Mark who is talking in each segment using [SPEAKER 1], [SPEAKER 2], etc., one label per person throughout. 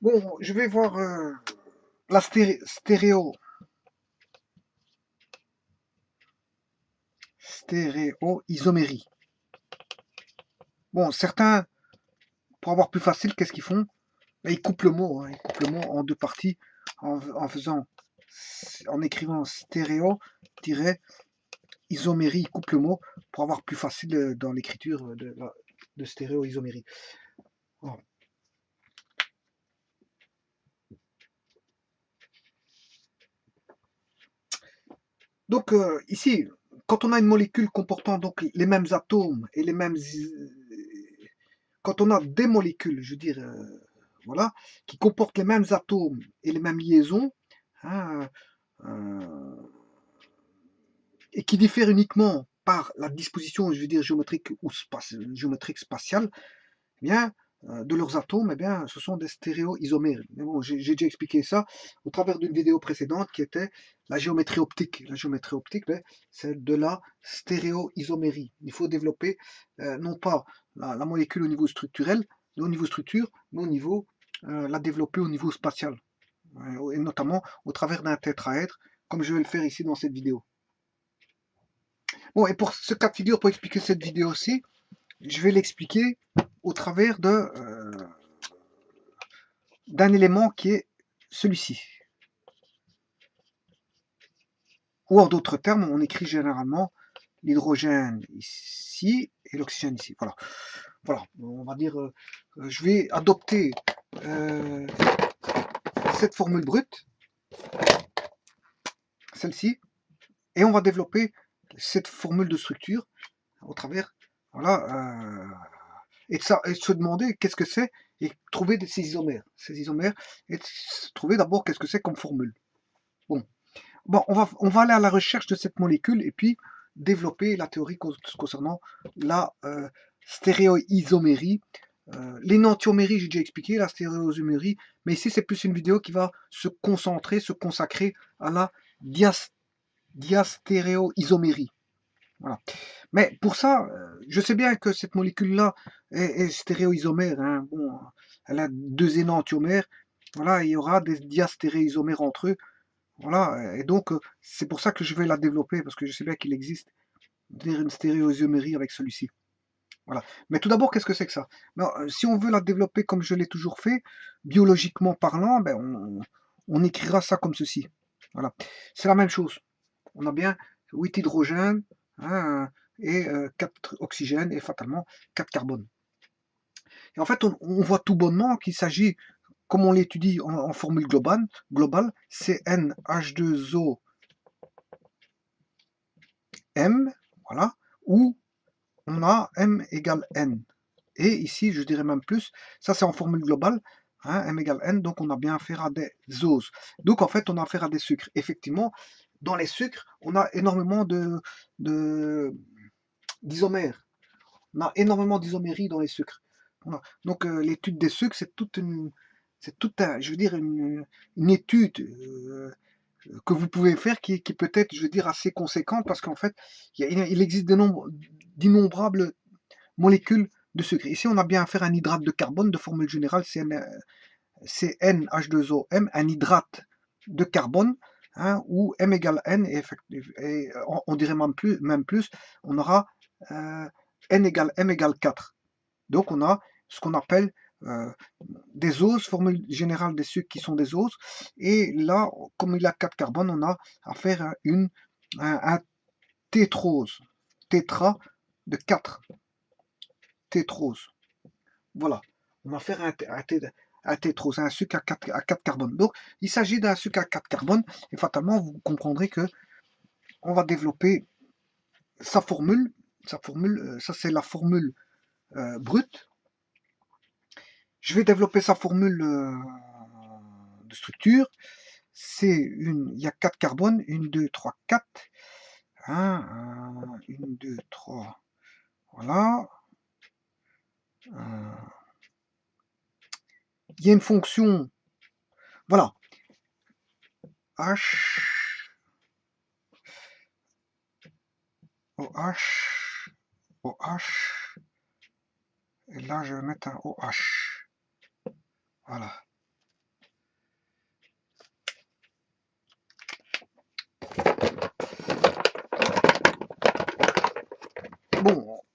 [SPEAKER 1] Bon, je vais voir la stéréo-isomérie. Bon, certains, pour avoir plus facile, qu'est-ce qu'ils font? Ben, ils coupent le mot, hein, ils coupent le mot en deux parties en écrivant stéréo-isomérie, ils coupent le mot pour avoir plus facile dans l'écriture de stéréo-isomérie. Voilà. Donc ici, quand on a une molécule comportant donc les mêmes atomes et les mêmes, quand on a des molécules, je veux dire, voilà, qui comportent les mêmes atomes et les mêmes liaisons, hein, euh, et qui diffèrent uniquement par la disposition, je veux dire, géométrique ou géométrique spatiale, eh bien, de leurs atomes, eh bien, ce sont des stéréoisomères. Mais bon, j'ai déjà expliqué ça au travers d'une vidéo précédente qui était la géométrie optique. La géométrie optique, ben, c'est de la stéréoisomérie. Il faut développer non pas la molécule au niveau structurel, au niveau structure, mais au niveau la développer au niveau spatial, et notamment au travers d'un tétraèdre, comme je vais le faire ici dans cette vidéo. Bon, et pour ce cas de figure, pour expliquer cette vidéo aussi, je vais l'expliquer au travers d'un élément qui est celui-ci. Ou en d'autres termes, on écrit généralement l'hydrogène ici et l'oxygène ici. Voilà. Voilà, on va dire, je vais adopter cette formule brute, celle-ci, et on va développer cette formule de structure au travers, voilà, et de se demander qu'est-ce que c'est et trouver ces isomères, et trouver d'abord qu'est-ce que c'est comme formule. Bon, on va aller à la recherche de cette molécule et puis développer la théorie concernant la stéréoisomérie. L'énantiomérie, j'ai déjà expliqué, la stéréoisomérie, mais ici c'est plus une vidéo qui va se consacrer à la diastéréoisomérie. Voilà. Mais pour ça, je sais bien que cette molécule-là est stéréoisomère. Hein. Bon, elle a deux énantiomères. Voilà, il y aura des diastéréoisomères entre eux. Voilà, et donc c'est pour ça que je vais la développer, parce que je sais bien qu'il existe une stéréoisomérie avec celui-ci. Voilà. Mais tout d'abord, qu'est-ce que c'est que ça? Ben, si on veut la développer comme je l'ai toujours fait, biologiquement parlant, ben, on écrira ça comme ceci. Voilà. C'est la même chose. On a bien 8 hydrogènes, hein, et 4 oxygènes et fatalement 4 carbones. Et en fait, on voit tout bonnement qu'il s'agit, comme on l'étudie en formule globale, CnH2O M, voilà, où on a M égale N. Et ici, je dirais même plus, ça c'est en formule globale, hein, M égale N, donc on a bien affaire à des oses. Donc en fait, on a affaire à des sucres. Effectivement, dans les sucres, on a énormément d'isomères. On a énormément d'isomérie dans les sucres. Voilà. Donc l'étude des sucres, c'est tout un, je veux dire, une étude que vous pouvez faire qui peut être, je veux dire, assez conséquente parce qu'en fait, il existe d'innombrables molécules de sucre. Ici, on a bien affaire à un hydrate de carbone de formule générale CnH2OM, un hydrate de carbone, hein, où M égale N, et on dirait même plus, on aura N égale M égale 4. Donc on a ce qu'on appelle des oses, formule générale des sucres qui sont des oses, et là, comme il a 4 carbones, on a affaire à un tétrose, tétra de 4 tétrose. Voilà, on a affaire à un tétrose, un sucre à 4 carbones. Donc il s'agit d'un sucre à 4 carbones, et fatalement vous comprendrez que on va développer sa formule, ça c'est la formule brute. Je vais développer sa formule de structure. Il y a 4 carbones, 1, 2, 3, 4. 1, 2, 3, voilà. Il y a une fonction, voilà, H, OH, OH, et là je vais mettre un OH. Voilà.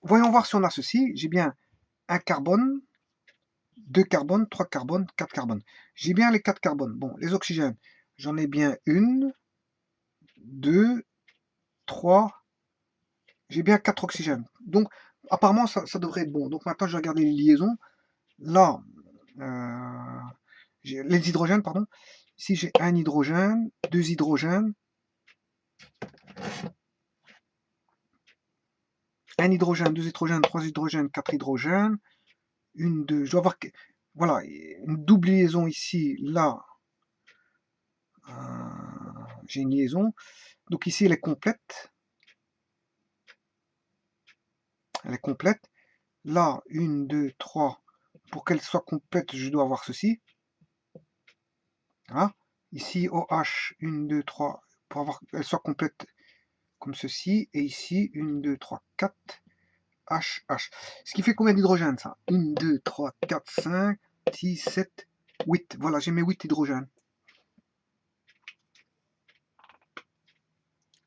[SPEAKER 1] voyons voir si on a ceci. J'ai bien un carbone, 2 carbones, 3 carbones, 4 carbones. J'ai bien les 4 carbones. Bon, les oxygènes, j'en ai bien 1, 2, 3. J'ai bien 4 oxygènes. Donc, apparemment, ça devrait être bon. Donc maintenant, je vais regarder les liaisons. Là, les hydrogènes, pardon. Ici, j'ai un hydrogène, 2 hydrogènes, un hydrogène, 2 hydrogènes, 3 hydrogènes, 4 hydrogènes, une, 2, je dois avoir, voilà, une double liaison ici, là, j'ai une liaison, donc ici elle est complète, là, 1, 2, 3, pour qu'elle soit complète, je dois avoir ceci, voilà. Ici OH, 1, 2, 3, pour avoir qu'elle soit complète comme ceci, et ici 1, 2, 3, 4, HH. Ce qui fait combien d'hydrogènes ça? 1, 2, 3, 4, 5, 6, 7, 8. Voilà, j'ai mes 8 hydrogènes.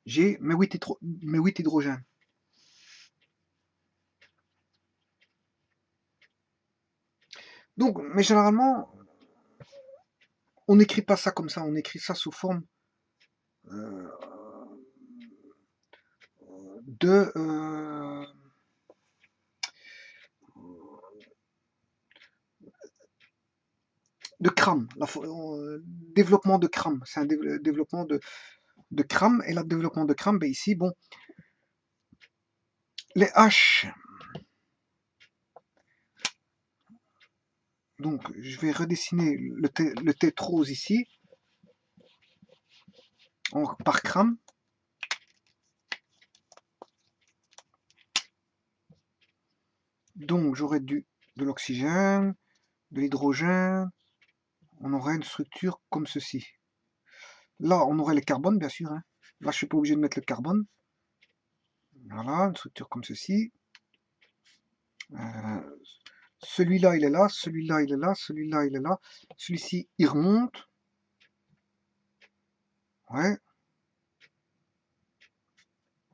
[SPEAKER 1] J'ai mes 8 hydrogènes. Donc, mais généralement, on n'écrit pas ça comme ça, on écrit ça sous forme euh, de, de CRAM, développement de CRAM. C'est un développement de CRAM, et le développement de CRAM, ben ici, bon, les H, donc je vais redessiner le tétrose ici, par CRAM. Donc j'aurais de l'oxygène, de l'hydrogène, on aurait une structure comme ceci. Là, on aurait les carbones, bien sûr. Hein. Là, je suis pas obligé de mettre le carbone. Voilà, une structure comme ceci. Celui-là, il est là, celui-là, il est là, celui-là, il est là. Celui-ci, il remonte. Ouais.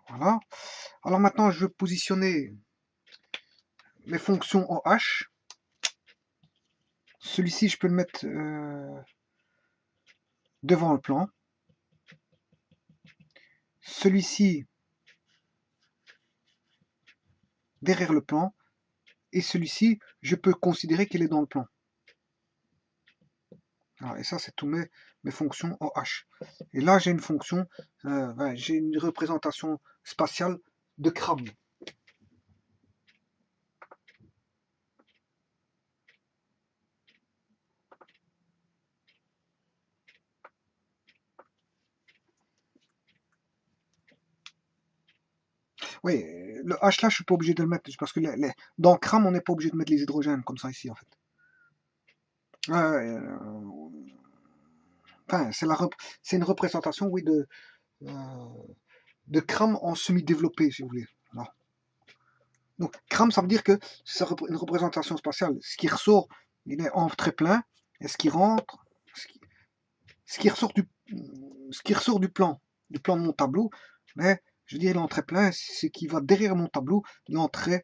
[SPEAKER 1] Voilà. Alors maintenant, je vais positionner mes fonctions OH. Celui-ci, je peux le mettre devant le plan. Celui-ci, derrière le plan. Et celui-ci, je peux considérer qu'il est dans le plan. Voilà, et ça, c'est tous mes fonctions OH. Et là, j'ai une fonction, j'ai une représentation spatiale de CRAM. Oui, le H là, je suis pas obligé de le mettre, parce que dans CRAM, on n'est pas obligé de mettre les hydrogènes, comme ça ici, en fait. Enfin, c'est une représentation, oui, de CRAM en semi-développé, si vous voulez. Voilà. Donc, CRAM, ça veut dire que c'est une représentation spatiale. Ce qui ressort, il est en très plein, et ce qui rentre, ce qui ressort du plan de mon tableau, mais je veux dire, il est en très plein, ce qui va derrière mon tableau, il est en très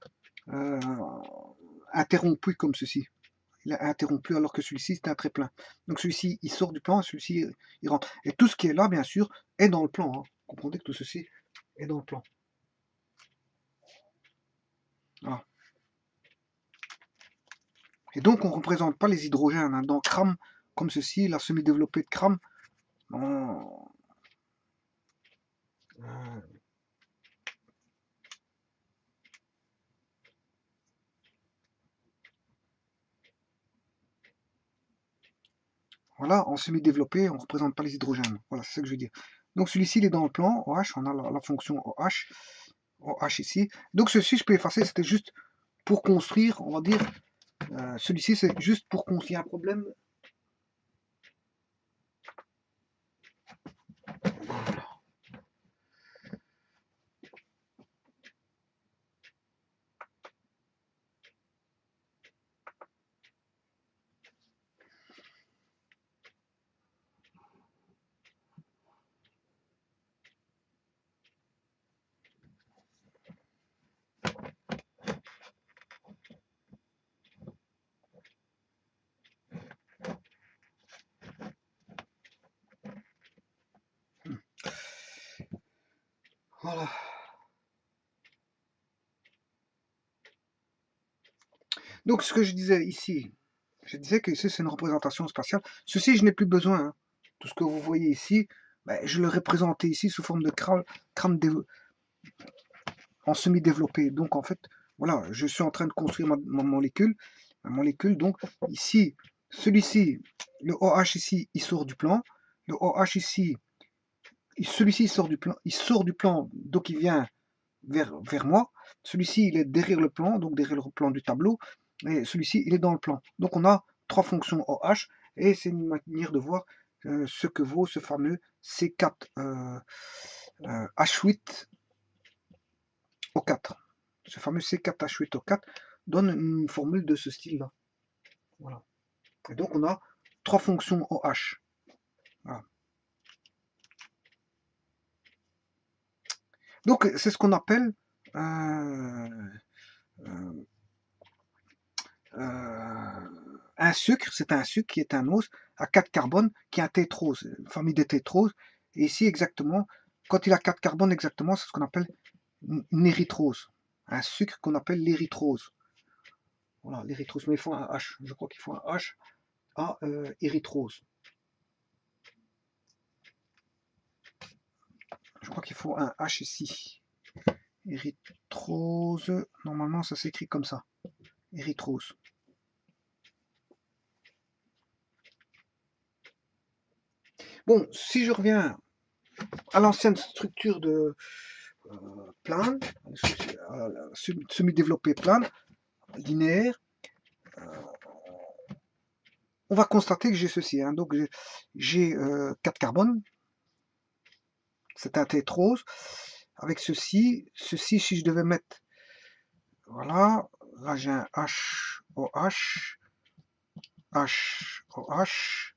[SPEAKER 1] interrompu comme ceci. Il est interrompu alors que celui-ci c'est un très plein. Donc celui-ci il sort du plan et celui-ci il rentre. Et tout ce qui est là, bien sûr, est dans le plan. Hein. Vous comprenez que tout ceci est dans le plan. Voilà. Et donc on ne représente pas les hydrogènes. Hein. Dans CRAM, comme ceci, la semi-développée de CRAM, voilà, en semi-développé, on ne représente pas les hydrogènes. Voilà, c'est ce que je veux dire. Donc celui-ci, il est dans le plan OH, on a la fonction OH ici. Donc ceci, je peux effacer, c'était juste pour construire, on va dire, celui-ci, c'est juste pour construire un problème. Voilà. Donc ce que je disais ici, je disais que ici c'est une représentation spatiale. Ceci, je n'ai plus besoin, hein. Tout ce que vous voyez ici, ben, je le représentais ici sous forme de crâne en semi-développé. Donc en fait, voilà, je suis en train de construire ma molécule. Ma molécule, donc ici, celui-ci, le OH ici, il sort du plan. Le OH ici, celui-ci il sort du plan, donc il vient vers moi. Celui-ci, il est derrière le plan, donc derrière le plan du tableau. Et celui-ci, il est dans le plan. Donc on a trois fonctions OH, et c'est une manière de voir ce que vaut ce fameux C4 H8 O4. Ce fameux C4H8O4 donne une formule de ce style-là. Voilà. Et donc on a trois fonctions OH. Voilà. Donc c'est ce qu'on appelle un sucre, c'est un sucre qui est un os à 4 carbones, qui est un tétrose, une famille de tétroses. Et ici exactement, quand il a 4 carbones exactement, c'est ce qu'on appelle une érythrose. Un sucre qu'on appelle l'érythrose. Voilà, l'érythrose, mais il faut un H. Je crois qu'il faut un H à érythrose. Je crois qu'il faut un H ici. Érythrose, normalement ça s'écrit comme ça. Érythrose. Bon, si je reviens à l'ancienne structure de plane, semi-développé plane, linéaire, on va constater que j'ai ceci. Hein. Donc j'ai 4 carbones, c'est un tétrose. Avec ceci, si je devais mettre, voilà, là j'ai un HOH, HOH,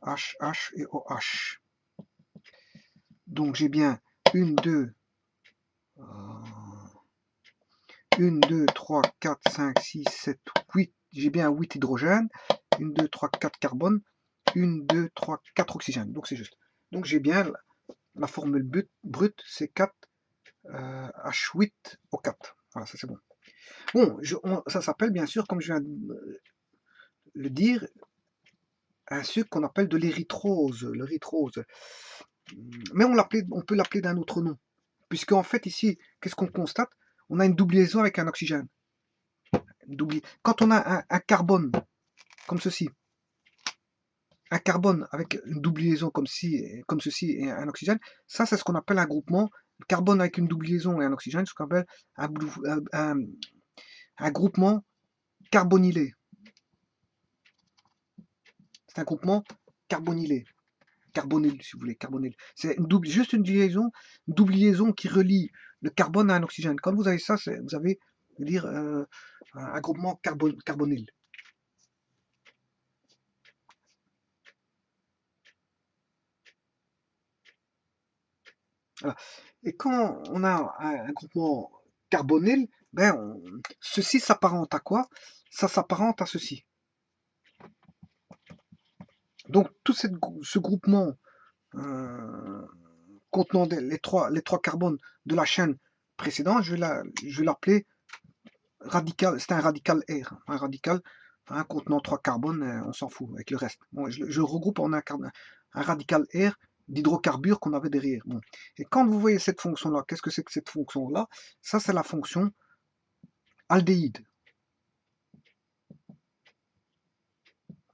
[SPEAKER 1] HH et OH. Donc j'ai bien 1, 2, 3, 4, 5, 6, 7, 8. J'ai bien 8 hydrogènes. 1, 2, 3, 4 carbone. 1, 2, 3, 4 oxygènes. Donc c'est juste. Donc j'ai bien la formule brute, c'est 4 H8O4. Voilà, ça c'est bon. Bon, ça s'appelle bien sûr, comme je viens de le dire, un sucre qu'on appelle de l'érythrose. Mais on peut l'appeler d'un autre nom. Puisque en fait ici, qu'est-ce qu'on constate? On a une double liaison avec un oxygène. Quand on a un carbone comme ceci, un carbone avec une double liaison comme ceci et un oxygène, ça c'est ce qu'on appelle un groupement. Carbone avec une double liaison et un oxygène, ce qu'on appelle un groupement carbonylé. C'est un groupement carbonylé. Carbonyl, si vous voulez, carbonyl. C'est juste une double liaison qui relie le carbone à un oxygène. Quand vous avez ça, vous avez dire, un groupement carbonyl. Voilà. Et quand on a un groupement carbonyl, ben ceci s'apparente à quoi? Ça s'apparente à ceci. Donc tout ce groupement contenant les trois carbones de la chaîne précédente, je vais l'appeler radical. C'est un radical R, un radical contenant 3 carbones, on s'en fout avec le reste. Bon, je regroupe en un radical R d'hydrocarbures qu'on avait derrière. Bon. Et quand vous voyez cette fonction-là, qu'est-ce que c'est que cette fonction-là? Ça, c'est la fonction aldéhyde.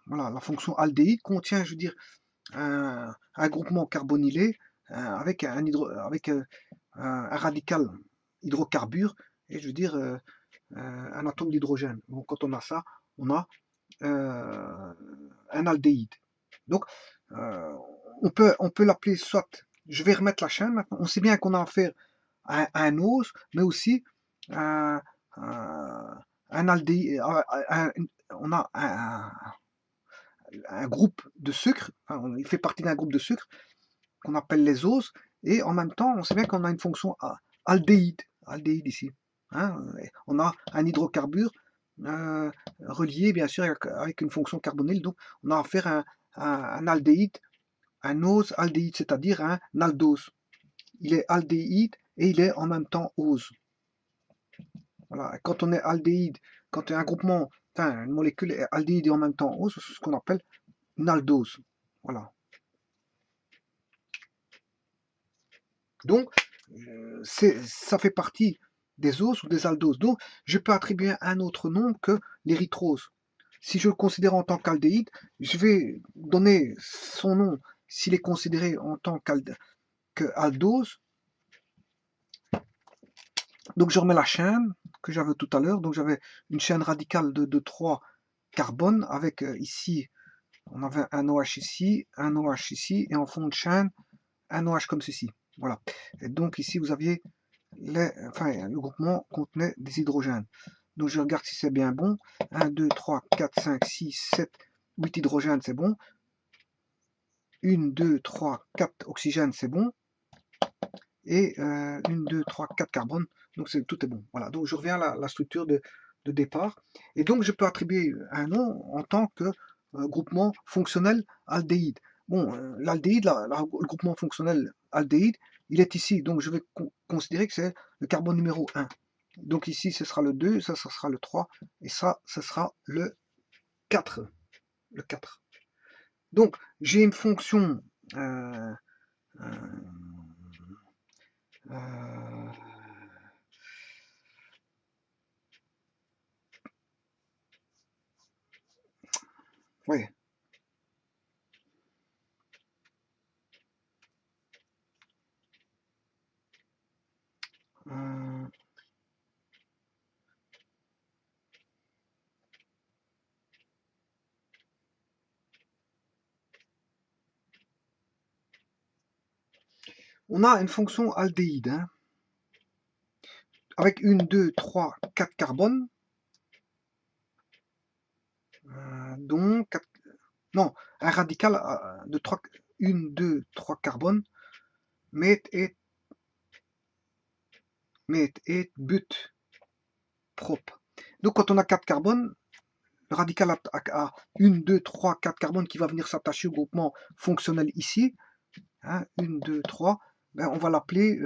[SPEAKER 1] Voilà, la fonction aldéhyde contient, je veux dire, un groupement carbonylé avec un radical hydrocarbure et je veux dire un atome d'hydrogène. Donc quand on a ça, on a un aldéhyde. Donc on peut l'appeler soit, je vais remettre la chaîne maintenant, on sait bien qu'on a affaire à un os, mais aussi un aldéhyde, on a un groupe de sucre, enfin, il fait partie d'un groupe de sucre qu'on appelle les oses, et en même temps, on sait bien qu'on a une fonction aldéhyde ici. Hein, on a un hydrocarbure relié bien sûr avec une fonction carbonyle, donc on a affaire à un aldéhyde un ose aldéhyde, c'est-à-dire un aldose. Il est aldéhyde et il est en même temps ose. Voilà. Quand on est aldéhyde, quand un groupement, enfin une molécule est aldéhyde et en même temps ose, c'est ce qu'on appelle une aldose. Voilà. Donc, ça fait partie des oses ou des aldoses. Donc, je peux attribuer un autre nom que l'érythrose. Si je le considère en tant qu'aldéhyde, je vais donner son nom s'il est considéré en tant qu'aldose. Donc, je remets la chaîne que j'avais tout à l'heure. Donc, j'avais une chaîne radicale de 3 carbones avec ici, on avait un OH ici, un OH ici, et en fond de chaîne, un OH comme ceci. Voilà. Et donc, ici, vous aviez le groupement contenait des hydrogènes. Donc je regarde si c'est bien bon. 1, 2, 3, 4, 5, 6, 7, 8 hydrogènes, c'est bon. 1, 2, 3, 4 oxygènes, c'est bon. Et 1, 2, 3, 4 carbone. Donc tout est bon. Voilà. Donc je reviens à la structure de départ. Et donc je peux attribuer un nom en tant que groupement fonctionnel aldéhyde. Bon, l'aldéhyde, le groupement fonctionnel aldéhyde, il est ici. Donc je vais considérer que c'est le carbone numéro 1. Donc ici, ce sera le 2, ça sera le 3, et ça, ce sera le 4. Le 4. Donc, j'ai une fonction ouais. On a une fonction aldéhyde, hein, avec 1, 2, 3, 4 carbones, dont 4, non, un radical de 3, 1, 2, 3 carbones, met et but propre. Donc quand on a 4 carbones, le radical a 1, 2, 3, 4 carbones qui va venir s'attacher au groupement fonctionnel ici. Hein, 1, 2, 3. Ben, on va l'appeler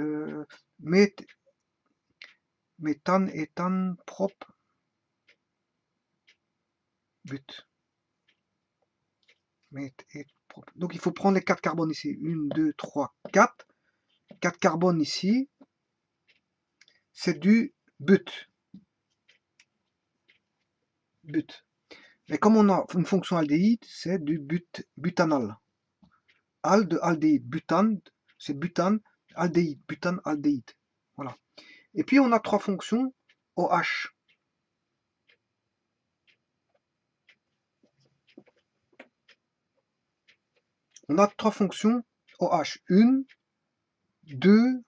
[SPEAKER 1] méthane, éthane, propre, but. Donc il faut prendre les 4 carbones ici. 1, 2, 3, 4. 4 carbones ici. C'est du but. Mais comme on a une fonction aldéhyde, c'est du butanal. Al de aldéhyde. Butane, c'est butane, aldéhyde. Butane, aldéhyde. Voilà. Et puis on a 3 fonctions OH. On a 3 fonctions OH. 1, 2,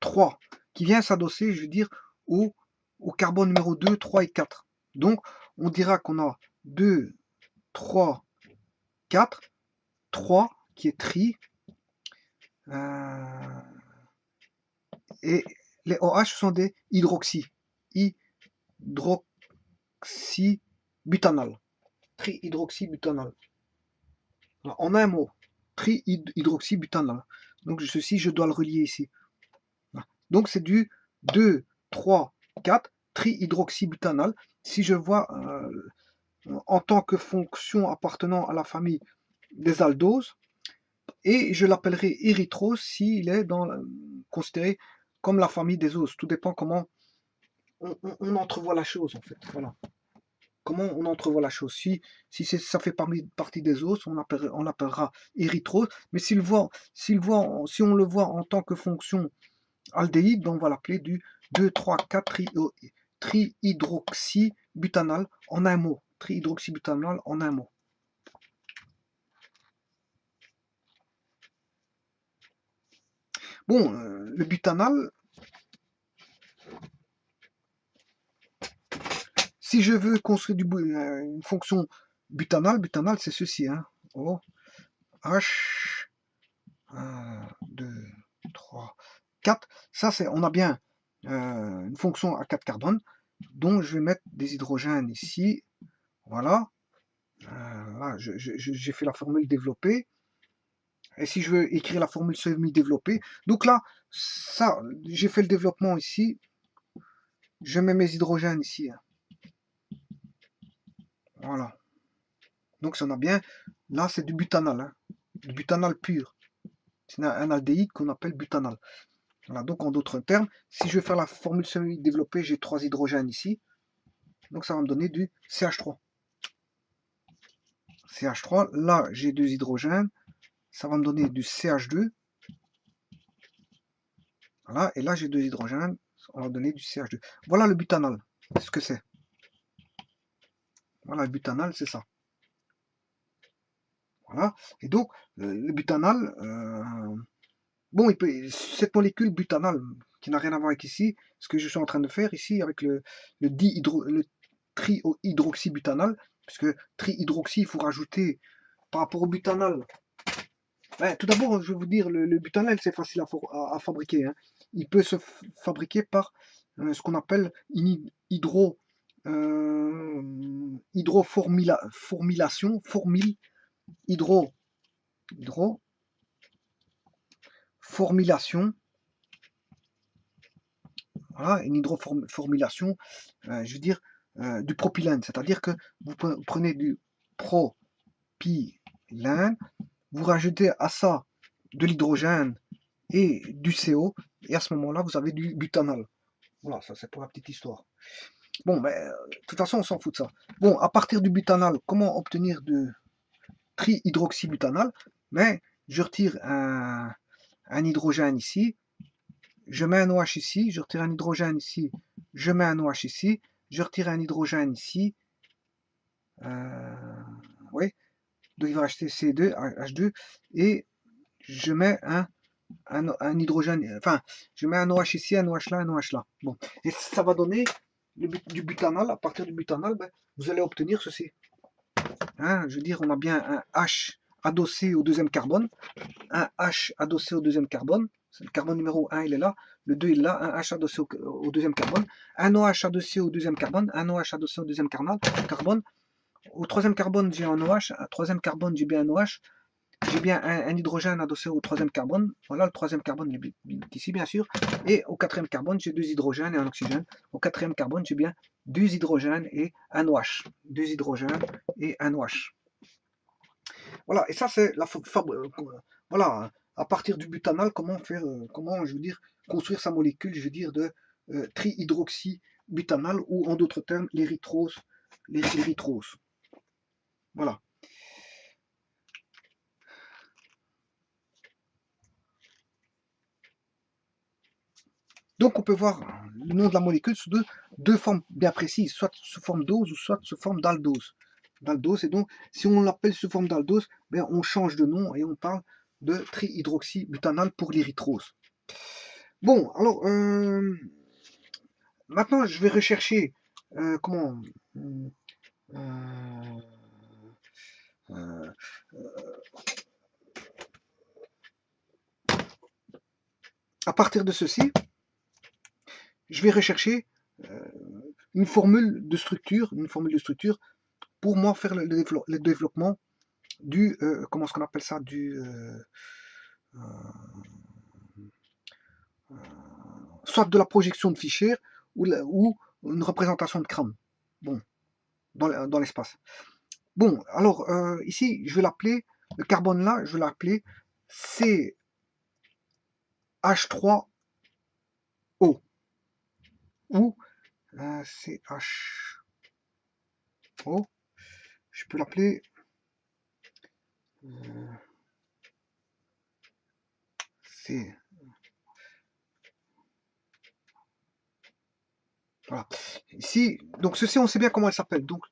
[SPEAKER 1] 3, qui vient s'adosser, je veux dire, au carbone numéro 2, 3 et 4. Donc, on dira qu'on a 2, 3, 4, 3 qui est tri, et les OH sont des hydroxy butanal. Trihydroxybutanal. En un mot, trihydroxybutanal. Donc ceci, je dois le relier ici. Donc c'est du 2, 3, 4 trihydroxybutanal. Si je vois en tant que fonction appartenant à la famille des aldoses, et je l'appellerai érythrose s'il est considéré comme la famille des oses. Tout dépend comment on entrevoit la chose en fait. Voilà. Comment on entrevoit la chose. Si ça fait partie des os, on l'appellera érythrose. Mais si on le voit en tant que fonction aldéhyde, on va l'appeler du 2, 3, 4 trihydroxybutanal en un mot. Trihydroxybutanal en un mot. Bon, le butanal, si je veux construire une fonction butanal c'est ceci. Hein. O, H, 1, 2, 3, 4. Ça, on a bien une fonction à 4 carbones, dont je vais mettre des hydrogènes ici. Voilà. Là, j'ai fait la formule développée. Et si je veux écrire la formule semi-développée, donc là, ça, j'ai fait le développement ici. Je mets mes hydrogènes ici. Hein. Voilà. Donc ça en a bien. Là, c'est du butanal. Hein. Du butanal pur. C'est un aldéhyde qu'on appelle butanal. Voilà, donc en d'autres termes, si je vais faire la formule semi-développée, j'ai 3 hydrogènes ici. Donc ça va me donner du CH3. CH3, là j'ai 2 hydrogènes. Ça va me donner du CH2. Voilà, et là j'ai 2 hydrogènes. On va donner du CH2. Voilà le butanal. C'est ce que c'est. Voilà, le butanal, c'est ça. Voilà. Et donc, le butanal, bon, cette molécule butanal, qui n'a rien à voir avec ici, ce que je suis en train de faire ici avec le trihydroxybutanal, puisque trihydroxy, il faut rajouter par rapport au butanal. Ouais, tout d'abord, je vais vous dire, le butanal, c'est facile à fabriquer. Hein. Il peut se fabriquer par ce qu'on appelle une hydroformylation, hydroformylation, voilà, une hydroformylation, je veux dire, du propylène. C'est-à-dire que vous prenez du propylène, vous rajoutez à ça de l'hydrogène et du CO, et à ce moment-là, vous avez du butanal. Voilà, ça c'est pour la petite histoire. Bon, mais de toute façon, on s'en fout de ça. Bon, à partir du butanal, comment obtenir du trihydroxybutanal? Mais je retire un hydrogène ici, je mets un OH ici, je retire un hydrogène ici, je mets un OH ici, je retire un hydrogène ici, oui, donc il va rester C2, H2, et je mets un hydrogène, enfin, je mets un OH ici, un OH là, un OH là. Bon, et ça va donner du butanal. À partir du butanal, ben, vous allez obtenir ceci. Hein, je veux dire, on a bien un H adossé au deuxième carbone, un H adossé au deuxième carbone, le carbone numéro 1 il est là, le 2 il est là, un H adossé au deuxième carbone, un OH adossé au deuxième carbone, un OH adossé au deuxième carbone, au troisième carbone j'ai un OH, au troisième carbone j'ai bien un OH, j'ai bien un hydrogène adossé au troisième carbone, voilà le troisième carbone est ici bien sûr, et au quatrième carbone j'ai 2 hydrogènes et un oxygène, au quatrième carbone j'ai bien 2 hydrogènes et un OH, 2 hydrogènes et un OH. Voilà, et ça c'est la voilà, à partir du butanal, comment faire, comment je veux dire, construire sa molécule, je veux dire, de trihydroxybutanal, ou en d'autres termes, l'érythrose. Voilà. Donc on peut voir le nom de la molécule sous deux formes bien précises, soit sous forme d'ose ou soit sous forme d'aldose. D'aldose, et donc si on l'appelle sous forme d'aldose, ben, on change de nom et on parle de trihydroxybutanal pour l'érythrose. Bon, alors maintenant je vais rechercher comment euh, euh, à partir de ceci, je vais rechercher une formule de structure, pour moi faire le développement du, comment est-ce qu'on appelle ça, du, soit de la projection de Fischer ou une représentation de Kram. Bon, dans l'espace. Bon, alors ici, je vais l'appeler, le carbone là, je vais l'appeler CH3O ou CHO. Je peux l'appeler C. Voilà. Ici, donc ceci, on sait bien comment elle s'appelle. Donc,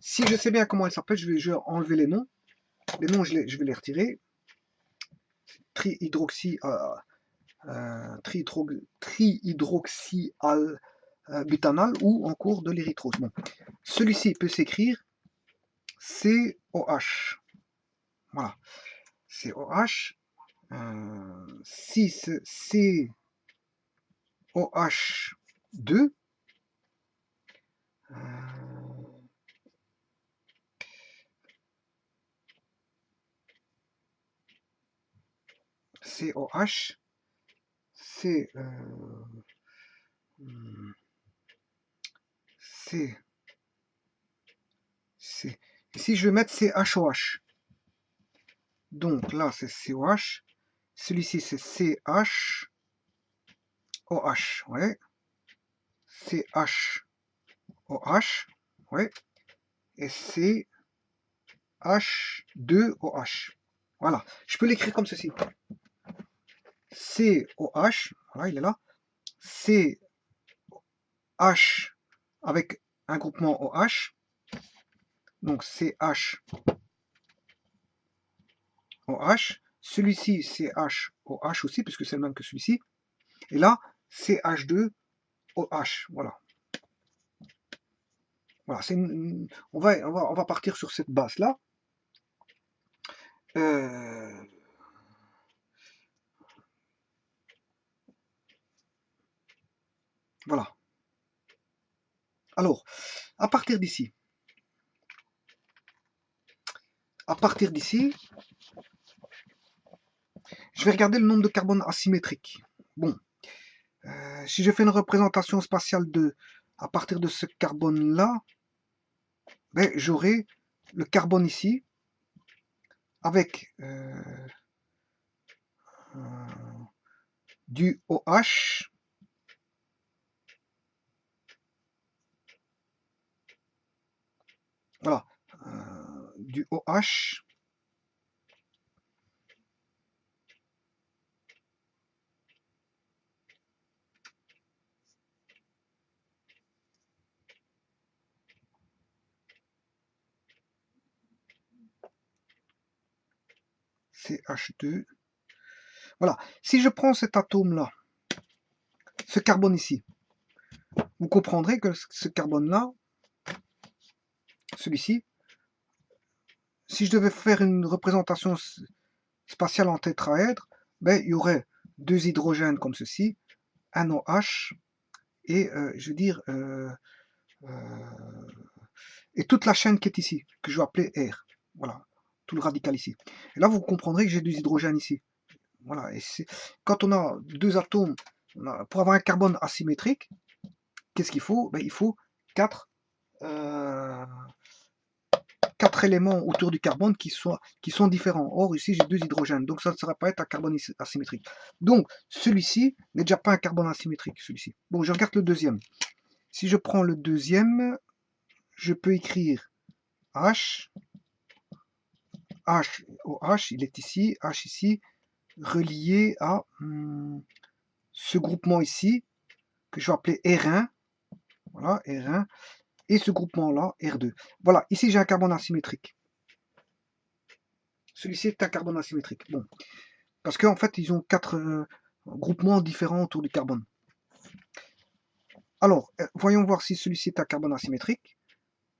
[SPEAKER 1] si je sais bien comment elle s'appelle, je vais enlever les noms. Les noms, je vais les retirer. Trihydroxyalbutanal ou en cours de l'érythrose. Bon. Celui-ci peut s'écrire COH. Voilà. COH. 6 COH2. COH, C, C. Ici, je vais mettre CHOH. Donc là, c'est COH. Celui-ci, c'est CHOH. Ouais. CHOH. Ouais. Et CH2OH. Voilà. Je peux l'écrire comme ceci. COH. Voilà, il est là. CH avec un groupement OH. Donc CHOH. Celui-ci, CHOH aussi, puisque c'est le même que celui-ci. Et là, CH2OH. Voilà. Voilà, on va partir sur cette base-là. Voilà. Alors, à partir d'ici, je vais regarder le nombre de carbone asymétrique. Bon, si je fais une représentation spatiale à partir de ce carbone-là, ben, j'aurai le carbone ici, avec du OH, voilà, du OH, CH2. Voilà, si je prends cet atome-là, ce carbone ici, vous comprendrez que ce carbone-là, celui-ci, si je devais faire une représentation spatiale en tétraèdre, ben, il y aurait deux hydrogènes comme ceci, un OH, et je veux dire, et toute la chaîne qui est ici, que je vais appeler R. Voilà, tout le radical ici. Et là, vous comprendrez que j'ai deux hydrogènes ici. Voilà, et quand on a deux atomes, pour avoir un carbone asymétrique, qu'est-ce qu'il faut? Ben, il faut quatre éléments autour du carbone qui sont différents. Or, ici, j'ai deux hydrogènes, donc ça ne sera pas être un carbone asymétrique. Donc, celui-ci n'est déjà pas un carbone asymétrique, celui-ci. Bon, je regarde le deuxième. Si je prends le deuxième, je peux écrire H, OH, il est ici, H ici, relié à ce groupement ici, que je vais appeler R1, voilà, R1, et ce groupement-là, R2. Voilà, ici j'ai un carbone asymétrique. Celui-ci est un carbone asymétrique. Bon, parce qu'en fait, ils ont quatre groupements différents autour du carbone. Alors, voyons voir si celui-ci est un carbone asymétrique.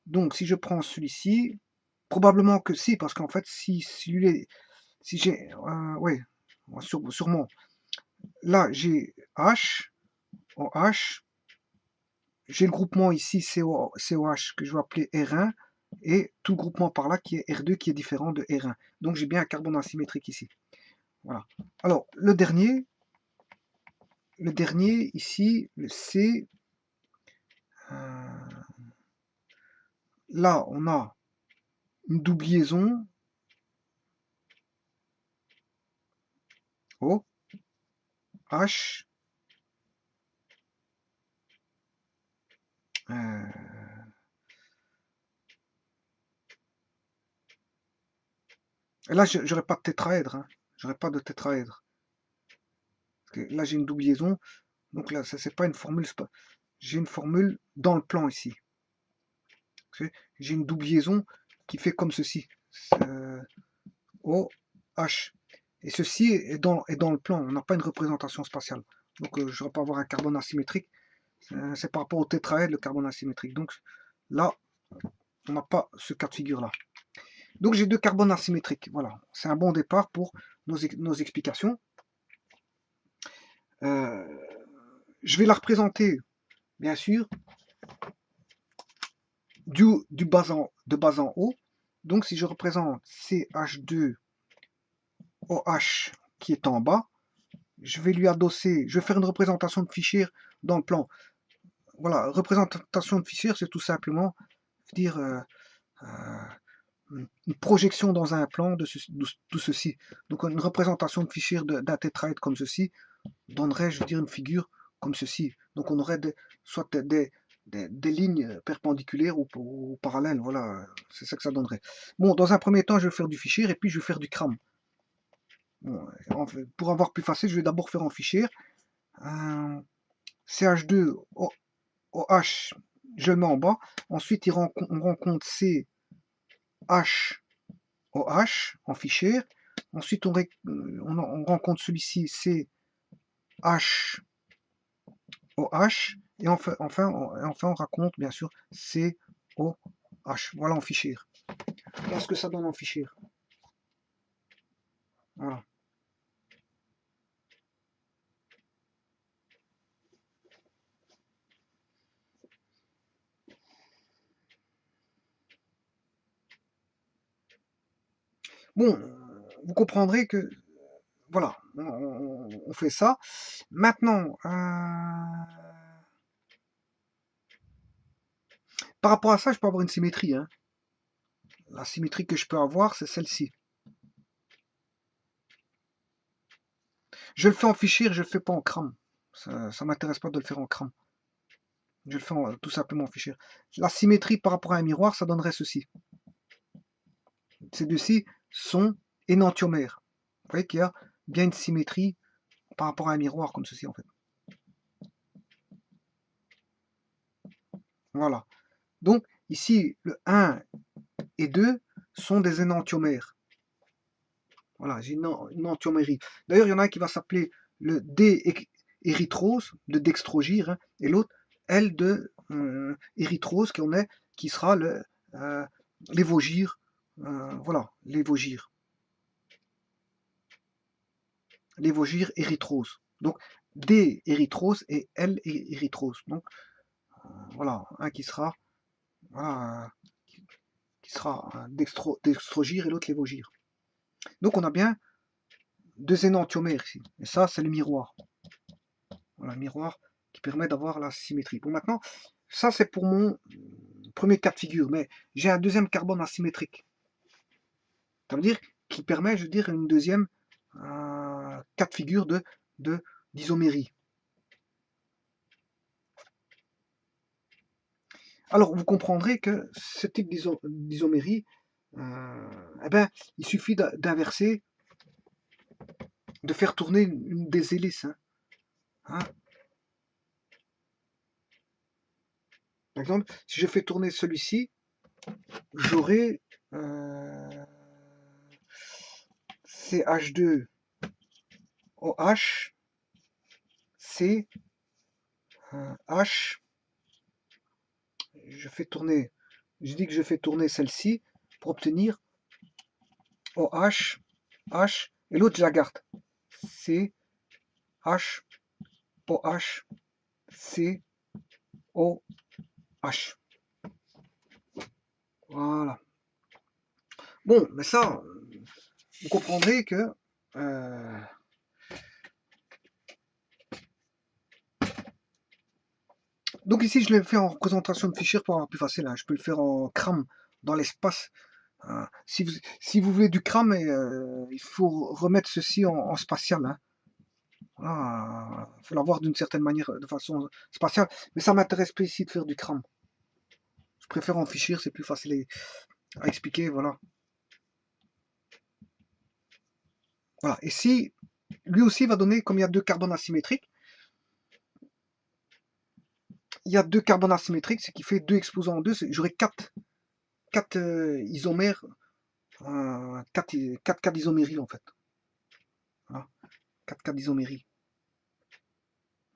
[SPEAKER 1] Donc, si je prends celui-ci, probablement que si, parce qu'en fait, si j'ai, ouais, sûrement. Là, j'ai H, OH, j'ai le groupement ici COH que je vais appeler R1, et tout le groupement par là qui est R2 qui est différent de R1. Donc j'ai bien un carbone asymétrique ici. Voilà. Alors, le dernier ici, le C, là on a une double liaison O, H, et là j'aurais pas de tétraèdre, hein. J'aurais pas de tétraèdre. Parce que là j'ai une double liaison, donc là ça c'est pas une formule, j'ai une formule dans le plan ici. J'ai une double liaison qui fait comme ceci. O, H. Et ceci est dans le plan, on n'a pas une représentation spatiale. Donc je ne vais pas avoir un carbone asymétrique. C'est par rapport au tétraèdre le carbone asymétrique. Donc là, on n'a pas ce cas de figure-là. Donc j'ai deux carbones asymétriques. Voilà, c'est un bon départ pour nos explications. Je vais la représenter, bien sûr, de bas en haut. Donc si je représente CH2OH qui est en bas. Je vais lui adosser, je vais faire une représentation de fichier dans le plan. Voilà, représentation de fichier, c'est tout simplement dire une projection dans un plan de tout ceci. Donc une représentation de fichier d'un tétraèdre comme ceci donnerait, je veux dire, une figure comme ceci. Donc on aurait soit des lignes perpendiculaires ou parallèles. Voilà, c'est ça que ça donnerait. Bon, dans un premier temps, je vais faire du fichier et puis je vais faire du cram. Bon, pour avoir plus facile, je vais d'abord faire en fichier. CH2 OH, je le mets en bas. Ensuite, on rencontre CH OH en fichier. Ensuite, on rencontre celui-ci CH OH. Et enfin, on raconte bien sûr COH. Voilà en fichier. Voilà ce que ça donne en fichier. Voilà. Bon, vous comprendrez que voilà, on fait ça. Maintenant, par rapport à ça, je peux avoir une symétrie. Hein. La symétrie que je peux avoir, c'est celle-ci. Je le fais en fichier, je le fais pas en cram. Ça m'intéresse pas de le faire en cram. Je le fais tout simplement en fichier. La symétrie par rapport à un miroir, ça donnerait ceci. Ces deux-ci sont énantiomères. Vous voyez qu'il y a bien une symétrie par rapport à un miroir comme ceci en fait. Voilà. Donc ici, le 1 et 2 sont des énantiomères. Voilà, j'ai une énantiomérie. D'ailleurs, il y en a un qui va s'appeler le D-érythrose, de dextrogir, hein, et l'autre L de érythrose, qui sera l'évogire. Voilà, l'évogire. L'évogire érythrose. Donc, D érythrose et L érythrose. Donc, voilà, un qui sera, voilà, qui sera dextrogir et l'autre l'évogire. Donc, on a bien deux énantiomères ici. Et ça, c'est le miroir. Voilà, le miroir qui permet d'avoir la symétrie. Bon, maintenant, ça, c'est pour mon premier cas de figure. Mais j'ai un deuxième carbone asymétrique. Ça veut dire qu'il permet, je veux dire, une deuxième cas de figure d'isomérie. Alors, vous comprendrez que ce type d'isomérie, eh ben, il suffit d'inverser, de faire tourner une des hélices. Hein. Par exemple, si je fais tourner celui-ci, j'aurai CH2 OH, C, H, je dis que je fais tourner celle-ci pour obtenir OH, H, et l'autre je la garde. C, H, OH, C, O, H. Voilà. Bon, mais ça, vous comprendrez que donc ici, je l'ai fait en représentation de fichier pour avoir plus facile. Hein. Je peux le faire en cram dans l'espace. Si vous voulez du cram, il faut remettre ceci en spatial. Hein. Voilà, il faut l'avoir d'une certaine manière, de façon spatiale. Mais ça m'intéresse pas ici de faire du cram. Je préfère en fichier, c'est plus facile à expliquer. Voilà. Voilà. Et si lui aussi va donner, comme il y a deux carbones asymétriques, il y a deux carbones asymétriques, ce qui fait 2 exposants en 2, j'aurai 4 isomères, 4 cas d'isomérie en fait. Voilà. 4 cas d'isomérie.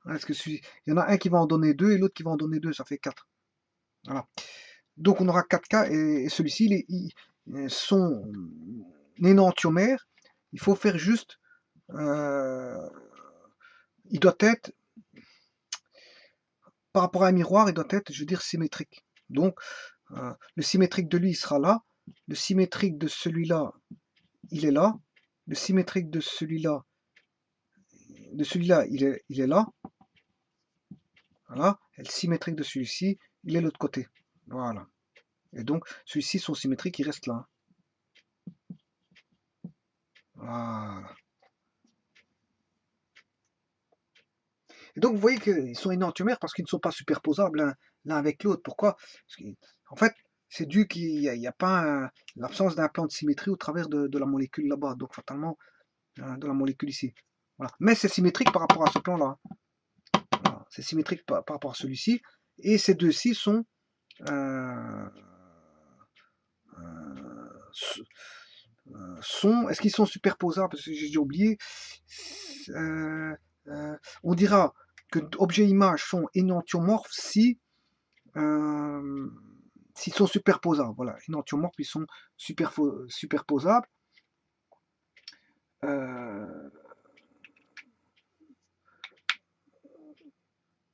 [SPEAKER 1] Il y en a un qui va en donner 2 et l'autre qui va en donner 2, ça fait 4. Voilà. Donc on aura 4 cas et celui-ci, son énantiomère, il faut faire juste, il doit être, par rapport à un miroir, il doit être, je veux dire, symétrique. Donc, le symétrique de lui, il sera là. Le symétrique de celui-là, il est là. Le symétrique de celui-là, de celui-là, il est là. Voilà. Et le symétrique de celui-ci, il est de l'autre côté. Voilà. Et donc, celui-ci, son symétrique, il reste là. Voilà. Et donc, vous voyez qu'ils sont énantiomères parce qu'ils ne sont pas superposables l'un avec l'autre. Pourquoi? En fait, c'est dû qu'il n'y a pas l'absence d'un plan de symétrie au travers de la molécule là-bas. Donc, fatalement, de la molécule ici. Voilà. Mais c'est symétrique par rapport à ce plan-là. Voilà. C'est symétrique par rapport à celui-ci. Et ces deux-ci sont... est-ce qu'ils sont superposables? Parce que j'ai oublié. On dira que objets images sont énantiomorphes si s'ils sont superposables. Voilà, énantiomorphes, ils sont superposables.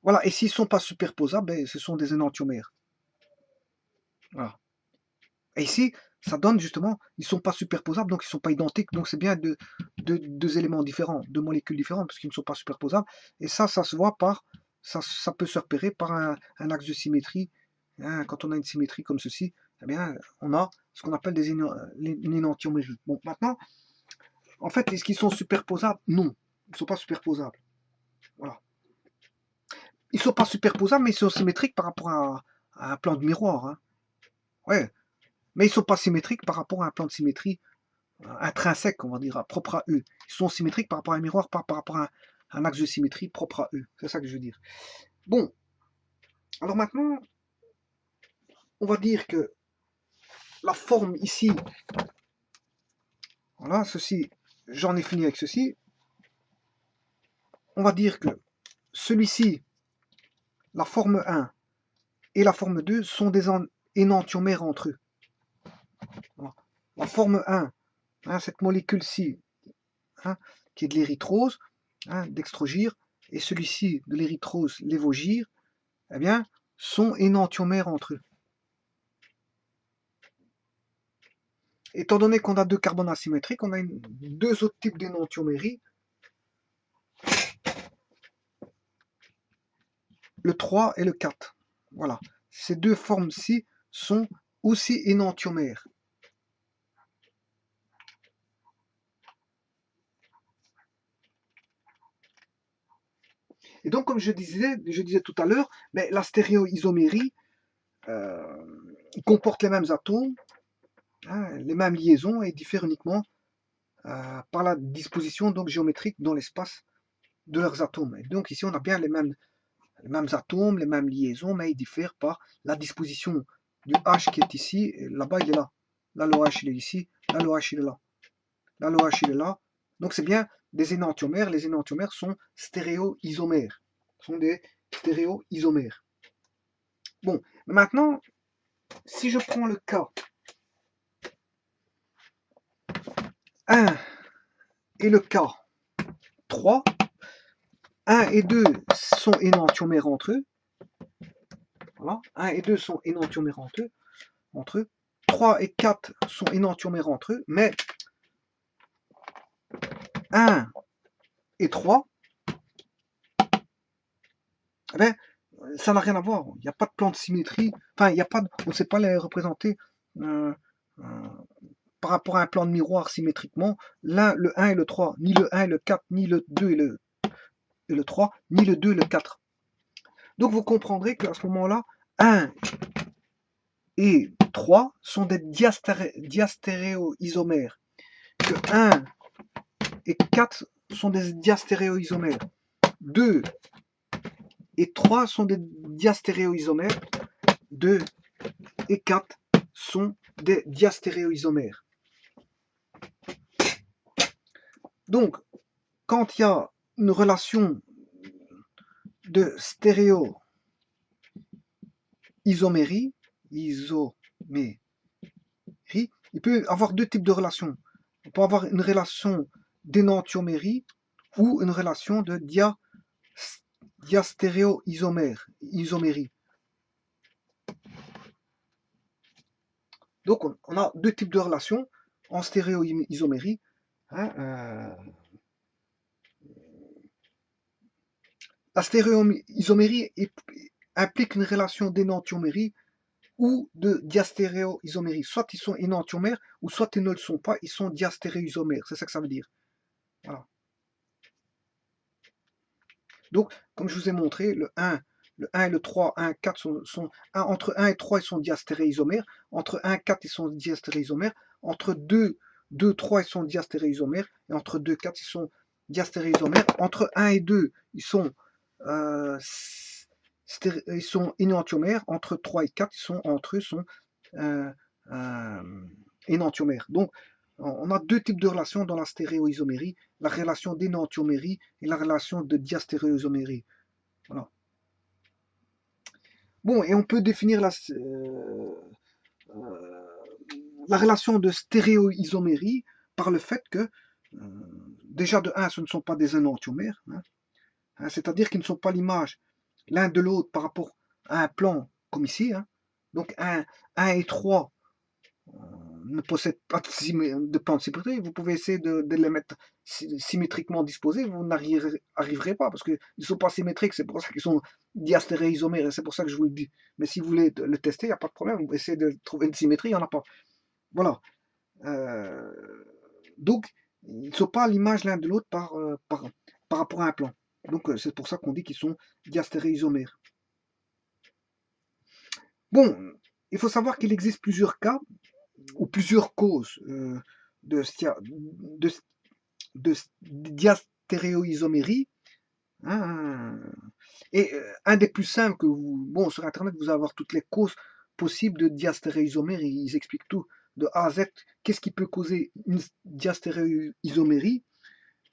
[SPEAKER 1] Voilà, et s'ils ne sont pas superposables, ben, ce sont des énantiomères. Voilà. Et ici, ça donne justement, ils ne sont pas superposables, donc ils ne sont pas identiques. Donc c'est bien deux éléments différents, deux molécules différentes, parce qu'ils ne sont pas superposables. Et ça se voit par, ça peut se repérer par un axe de symétrie. Hein, quand on a une symétrie comme ceci, eh bien, on a ce qu'on appelle une énantiomérie. Bon, maintenant, en fait, est-ce qu'ils sont superposables? Non, ils ne sont pas superposables. Voilà. Ils ne sont pas superposables, mais ils sont symétriques par rapport à un plan de miroir. Hein. Ouais. Mais ils ne sont pas symétriques par rapport à un plan de symétrie intrinsèque, on va dire, propre à eux. Ils sont symétriques par rapport à un miroir, par rapport à un axe de symétrie propre à eux. C'est ça que je veux dire. Bon, alors maintenant, on va dire que la forme ici, voilà, ceci, j'en ai fini avec ceci. On va dire que celui-ci, la forme 1 et la forme 2 sont des énantiomères entre eux. Voilà. La forme 1, hein, cette molécule-ci, hein, qui est de l'érythrose, hein, dextrogire, et celui-ci de l'érythrose, lévogire, eh bien, sont énantiomères entre eux. Étant donné qu'on a deux carbones asymétriques, on a deux autres types d'énantiomérie. Le 3 et le 4. Voilà. Ces deux formes-ci sont aussi énantiomères. Et donc, comme je disais tout à l'heure, mais la stéréoisomérie comporte les mêmes atomes, hein, les mêmes liaisons et diffère uniquement par la disposition donc, géométrique dans l'espace de leurs atomes. Et donc ici, on a bien les mêmes atomes, les mêmes liaisons, mais ils diffèrent par la disposition du H qui est ici, et là-bas il est là. Là le H il est ici, là le H il est là. Là le H il est là. Donc c'est bien des énantiomères. Les énantiomères sont stéréoisomères. Sont des stéréoisomères. Bon, maintenant, si je prends le cas 1 et le cas 3, 1 et 2 sont énantiomères entre eux. Voilà. 1 et 2 sont énantiomères entre eux. 3 et 4 sont énantiomères entre eux, mais 1 et 3, eh bien, ça n'a rien à voir. Il n'y a pas de plan de symétrie. Enfin, il y a pas on ne sait pas les représenter par rapport à un plan de miroir symétriquement. Le 1 et le 3, ni le 1 et le 4, ni le 2 et le 3, ni le 2 et le 4. Donc vous comprendrez qu'à ce moment-là, 1 et 3 sont des diastéréoisomères. Que 1 et 4 sont des diastéréoisomères. 2 et 3 sont des diastéréoisomères. 2 et 4 sont des diastéréoisomères. Donc, quand il y a une relation de stéréoisomérie, il peut y avoir deux types de relations. On peut avoir une relation d'énantiomérie ou une relation de diastéréoisomérie. Donc on a deux types de relations en stéréoisomérie. Hein, La stéréoisomérie implique une relation d'énantiomérie ou de diastéréoisomérie. Soit ils sont énantiomères, ou soit ils ne le sont pas, ils sont diastéréoisomères. C'est ça que ça veut dire. Voilà. Donc, comme je vous ai montré, le 1 et le 3, 1, 4 entre 1 et 3, ils sont diastéréisomères. Entre 1 et 4, ils sont diastéréisomères. Entre 2, 3, ils sont diastéréisomères. Et entre 2, 4, ils sont diastéréisomères. Entre 1 et 2, euh, ils sont énantiomères. Entre 3 et 4, entre eux, sont euh, énantiomères. Donc, on a deux types de relations dans la stéréoisomérie, la relation d'énantiomérie et la relation de diastéréoisomérie. Voilà. Bon, et on peut définir la relation de stéréoisomérie par le fait que, déjà de 1, ce ne sont pas des énantiomères, hein, c'est-à-dire qu'ils ne sont pas l'image l'un de l'autre par rapport à un plan comme ici. Hein. Donc 1 et 3 ne possèdent pas de plan de symétrie. Vous pouvez essayer de les mettre symétriquement disposés, vous n'arriverez pas parce qu'ils ne sont pas symétriques, c'est pour ça qu'ils sont diastéréisomères et c'est pour ça que je vous le dis. Mais si vous voulez le tester, il n'y a pas de problème, vous essayez de trouver une symétrie, il n'y en a pas. Voilà. Donc, ils ne sont pas à l'image l'un de l'autre par rapport à un plan. Donc, c'est pour ça qu'on dit qu'ils sont diastéréisomères. Bon, il faut savoir qu'il existe plusieurs cas ou plusieurs causes de, de diastéréoisomérie. Hein, et un des plus simples que bon, sur Internet, vous allez avoir toutes les causes possibles de diastéréoisomérie. Ils expliquent tout de A à Z. Qu'est-ce qui peut causer une diastéréoisomérie?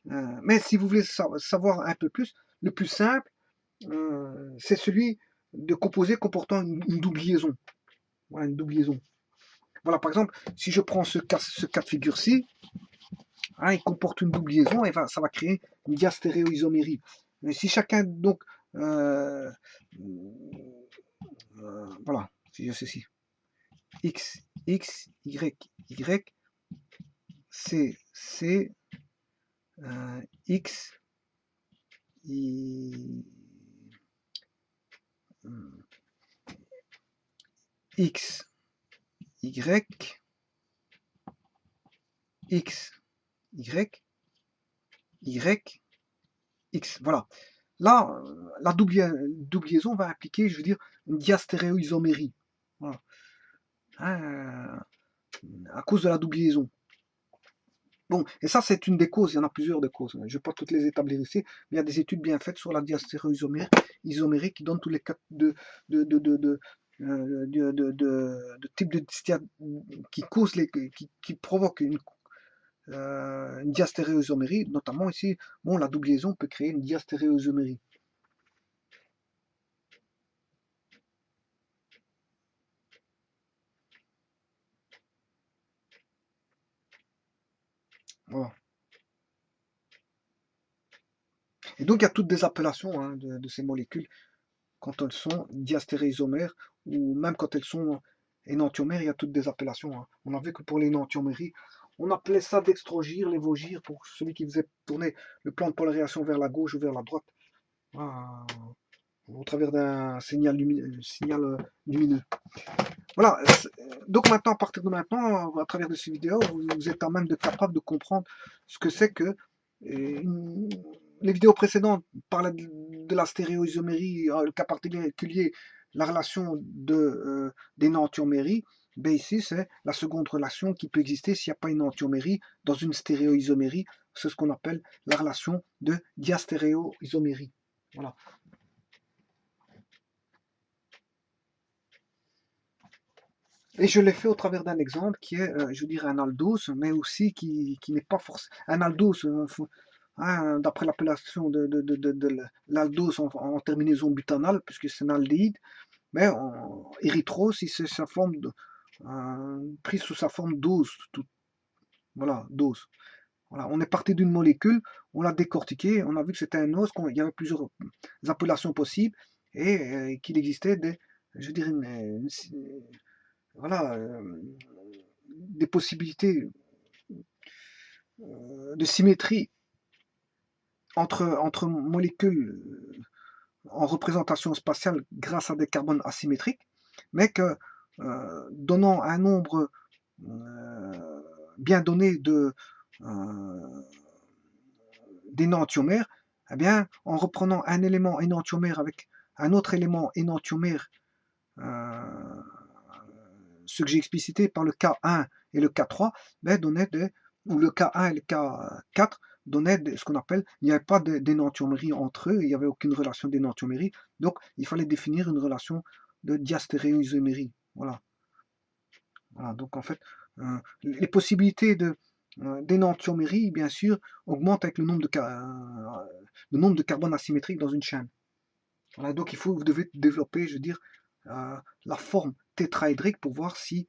[SPEAKER 1] Mais si vous voulez savoir un peu plus, le plus simple, c'est celui de composés comportant une double liaison. Voilà, une double liaison. Voilà, par exemple, si je prends ce cas de figure-ci, hein, il comporte une double liaison et ça va créer une diastéréoisomérie. Mais si chacun, donc, voilà, si j'ai ceci, x, y, y, c, c, x, y, x, y, x, y, x. Voilà. Là, la double liaison va impliquer, je veux dire, une diastéréoisomérie. Voilà. À cause de la double liaison. Bon, et ça, c'est une des causes. Il y en a plusieurs de causes. Je ne vais pas toutes les établir ici, mais il y a des études bien faites sur la diastéréoisomérie qui donnent tous les cas de types de qui causent qui provoquent une diastéréoisomérie, notamment ici, bon, la double liaison peut créer une diastéréoisomérie. Voilà. Et donc il y a toutes des appellations hein, de ces molécules quand elles sont diastéréisomères ou même quand elles sont énantiomères, il y a toutes des appellations. Hein. On a vu que pour l'énantiomérie, on appelait ça dextrogire, lévogire, pour celui qui faisait tourner le plan de polarisation vers la gauche ou vers la droite, au travers d'un signal lumineux. Voilà, donc maintenant, à partir de maintenant, à travers de ces vidéos, vous êtes à même capable de comprendre ce que c'est que les vidéos précédentes parlaient de la stéréoisomérie, le cas particulier, la relation d'énantiomérie. Ben ici, c'est la seconde relation qui peut exister s'il n'y a pas une énantiomérie dans une stéréoisomérie. C'est ce qu'on appelle la relation de diastéréoisomérie. Voilà. Et je l'ai fait au travers d'un exemple qui est, je dirais, un aldose, mais aussi qui n'est pas forcément un aldose. Hein, d'après l'appellation de l'aldose en terminaison butanale, puisque c'est un aldéhyde, mais en érythrose, si c'est sa forme prise sous sa forme d'ose. Voilà, d'ose. Voilà, on est parti d'une molécule, on l'a décortiquée, on a vu que c'était un os, qu'il y avait plusieurs appellations possibles et qu'il existait je dirais, voilà, des possibilités de symétrie entre molécules en représentation spatiale grâce à des carbones asymétriques, mais que donnant un nombre bien donné d'énantiomères, eh bien, en reprenant un élément énantiomère avec un autre élément énantiomère, ce que j'ai explicité par le K1 et le K3, ben, donnait ou le K1 et le K4 donnaient ce qu'on appelle, il n'y avait pas d'énantiomérie entre eux, il n'y avait aucune relation d'énantiomérie, donc il fallait définir une relation de diastéréoisomérie. Voilà. Voilà, donc en fait, les possibilités d'énantiomérie, bien sûr, augmentent avec le nombre de carbones asymétriques dans une chaîne. Voilà, donc vous devez développer, je veux dire, la forme tétraédrique pour voir si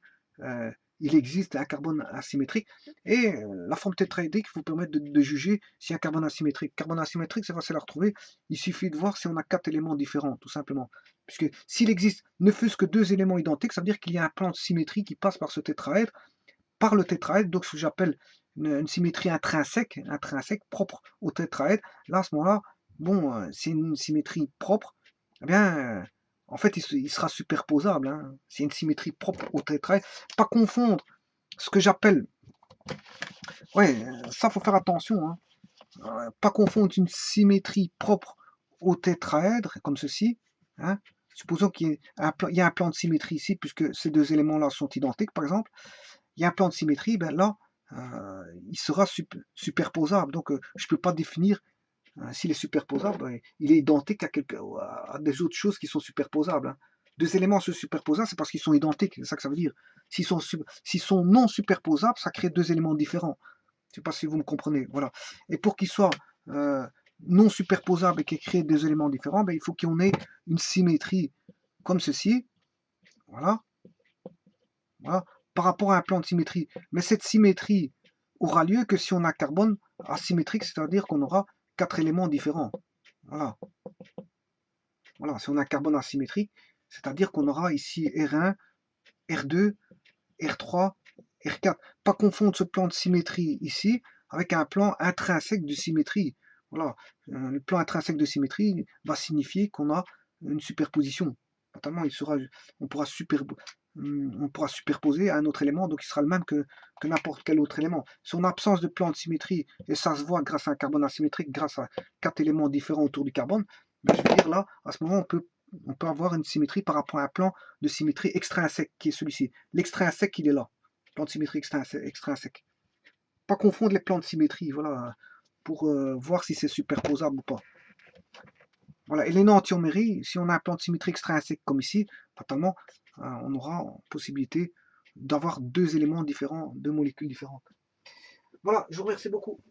[SPEAKER 1] il existe un carbone asymétrique. Et la forme tétraédrique vous permet de juger si un carbone asymétrique. Carbone asymétrique, c'est facile à retrouver. Il suffit de voir si on a 4 éléments différents, tout simplement. Puisque s'il existe ne fût-ce que 2 éléments identiques, ça veut dire qu'il y a un plan de symétrie qui passe par ce tétraèdre, par le tétraèdre, donc ce que j'appelle une symétrie intrinsèque propre au tétraèdre. Là, à ce moment-là, bon, c'est une symétrie propre, eh bien, en fait, il sera superposable. Hein. C'est une symétrie propre au tétraèdre. Pas confondre ce que j'appelle... Ouais, ça, faut faire attention. Hein. Pas confondre une symétrie propre au tétraèdre, comme ceci. Hein. Supposons qu'il y a un plan de symétrie ici, puisque ces deux éléments-là sont identiques, par exemple. Il y a un plan de symétrie, ben là, il sera superposable. Donc, je ne peux pas définir s'il est superposable. Ben, il est identique à des autres choses qui sont superposables. Hein. Deux éléments se superposent, c'est parce qu'ils sont identiques. C'est ça que ça veut dire. S'ils sont non superposables, ça crée deux éléments différents. Je ne sais pas si vous me comprenez. Voilà. Et pour qu'ils soient non superposables et qu'ils créent des éléments différents, ben, il faut qu'on ait une symétrie comme ceci. Voilà. Voilà, par rapport à un plan de symétrie. Mais cette symétrie aura lieu que si on a carbone asymétrique, c'est-à-dire qu'on aura 4 éléments différents. Voilà. Voilà, si on a un carbone asymétrique, c'est-à-dire qu'on aura ici R1, R2, R3, R4. Pas confondre ce plan de symétrie ici avec un plan intrinsèque de symétrie. Voilà, le plan intrinsèque de symétrie va signifier qu'on a une superposition. Notamment, on pourra superposer à un autre élément, donc il sera le même que n'importe quel autre élément. Si on a absence de plan de symétrie, et ça se voit grâce à un carbone asymétrique, grâce à 4 éléments différents autour du carbone, ben je veux dire là, à ce moment, on peut avoir une symétrie par rapport à un plan de symétrie extrinsèque, qui est celui-ci. L'extrinsèque, il est là. Plan de symétrie extrinsèque. Pas confondre les plans de symétrie, voilà, pour voir si c'est superposable ou pas. Voilà, et l'énantiomérie, si on a un plan de symétrie extrinsèque comme ici, fatalement, on aura possibilité d'avoir deux éléments différents, deux molécules différentes. Voilà, je vous remercie beaucoup.